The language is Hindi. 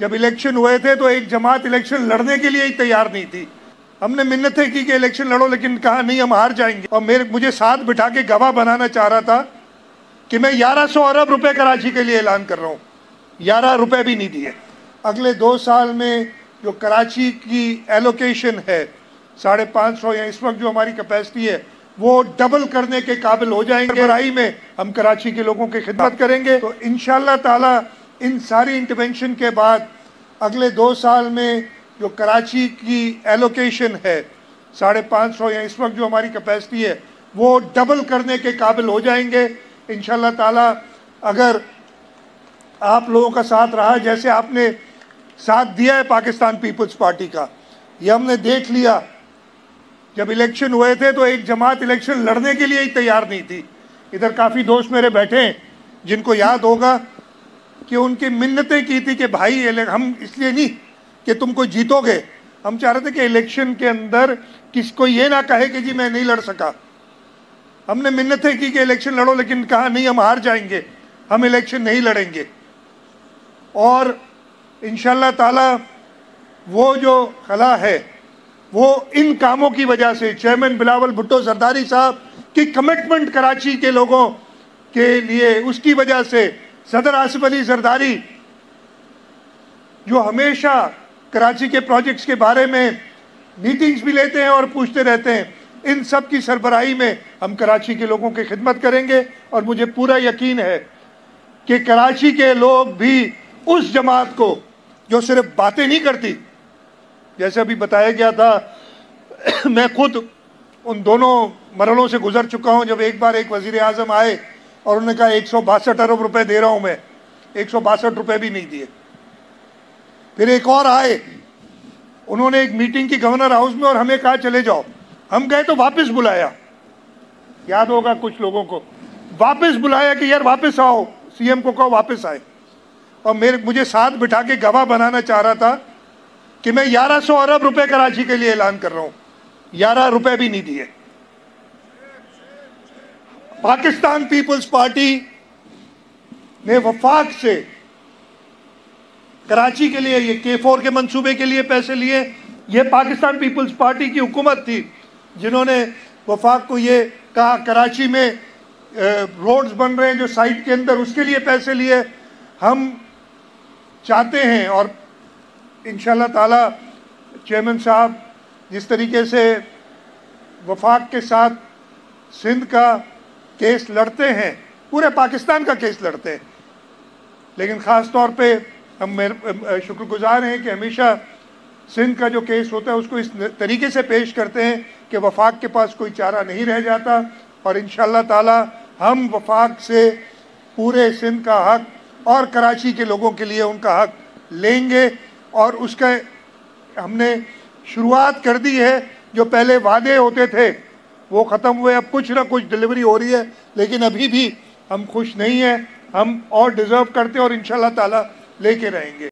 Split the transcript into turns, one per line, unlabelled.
जब इलेक्शन हुए थे तो एक जमात इलेक्शन लड़ने के लिए ही तैयार नहीं थी। हमने मिन्नतें की कि इलेक्शन लड़ो, लेकिन कहा नहीं, हम हार जाएंगे। और मुझे साथ बिठा के गवाह बनाना चाह रहा था कि मैं 1100 अरब रुपए कराची के लिए ऐलान कर रहा हूँ। 11 रुपए भी नहीं दिए। अगले 2 साल में जो कराची की एलोकेशन है 550, या इस वक्त जो हमारी कैपेसिटी है वो डबल करने के काबिल हो जाएंगे। बराई में हम कराची के लोगों की खिदमत करेंगे। तो इंशाअल्लाह ताला इन सारी इंटरवेंशन के बाद अगले 2 साल में जो कराची की एलोकेशन है 550, या इस वक्त जो हमारी कैपेसिटी है वो डबल करने के काबिल हो जाएंगे इंशाअल्लाह ताला। अगर आप लोगों का साथ रहा, जैसे आपने साथ दिया है पाकिस्तान पीपल्स पार्टी का, ये हमने देख लिया। जब इलेक्शन हुए थे तो एक जमात इलेक्शन लड़ने के लिए ही तैयार नहीं थी। इधर काफ़ी दोस्त मेरे बैठे हैं जिनको याद होगा कि उनकी मिन्नतें की थी कि भाई हम इसलिए नहीं कि तुमको जीतोगे, हम चाह रहे थे कि इलेक्शन के अंदर किसको ये ना कहे कि जी मैं नहीं लड़ सका। हमने मिन्नतें की कि इलेक्शन लड़ो, लेकिन कहा नहीं, हम हार जाएंगे, हम इलेक्शन नहीं लड़ेंगे। और इंशाअल्लाह ताला वो जो खला है वो इन कामों की वजह से, चेयरमैन बिलावल भुट्टो जरदारी साहब की कमिटमेंट कराची के लोगों के लिए, उसकी वजह से सदर आसिफ अली जरदारी जो हमेशा कराची के प्रोजेक्ट्स के बारे में मीटिंग्स भी लेते हैं और पूछते रहते हैं, इन सब की सरबराही में हम कराची के लोगों की खिदमत करेंगे। और मुझे पूरा यकीन है कि कराची के लोग भी उस जमात को जो सिर्फ बातें नहीं करती, जैसे अभी बताया गया था, मैं खुद उन दोनों मरलों से गुजर चुका हूं। जब एक बार एक वजीर आजम आए और उन्होंने कहा 162 अरब रुपए दे रहा हूं मैं, 162 रुपए भी नहीं दिए। फिर एक और आए, उन्होंने एक मीटिंग की गवर्नर हाउस में और हमें कहा चले जाओ। हम गए तो वापस बुलाया, याद होगा कुछ लोगों को, वापस बुलाया कि यार वापस आओ, सीएम को कहो वापस आए। और मुझे साथ बिठा के गवाह बनाना चाह रहा था कि मैं 1100 अरब रुपए कराची के लिए ऐलान कर रहा हूं। 11 रुपए भी नहीं दिए। पाकिस्तान पीपल्स पार्टी ने वफाक से कराची के लिए ये K4 के मंसूबे के लिए पैसे लिए। ये पाकिस्तान पीपल्स पार्टी की हुकूमत थी जिन्होंने वफाक को ये कहा कराची में रोड्स बन रहे हैं जो साइट के अंदर, उसके लिए पैसे लिए। हम चाहते हैं और इंशाअल्लाह ताला चेयरमैन साहब जिस तरीके से वफाक के साथ सिंध का केस लड़ते हैं, पूरे पाकिस्तान का केस लड़ते हैं, लेकिन ख़ास तौर पे हम शुक्रगुजार हैं कि हमेशा सिंध का जो केस होता है उसको इस तरीके से पेश करते हैं कि वफाक के पास कोई चारा नहीं रह जाता। और इंशाअल्लाह ताला हम वफाक से पूरे सिंध का हक और कराची के लोगों के लिए उनका हक लेंगे। और उसका हमने शुरुआत कर दी है। जो पहले वादे होते थे वो ख़त्म हुए, अब कुछ ना कुछ डिलीवरी हो रही है, लेकिन अभी भी हम खुश नहीं हैं। हम और डिज़र्व करते हैं और इंशाअल्लाह ताला लेके रहेंगे।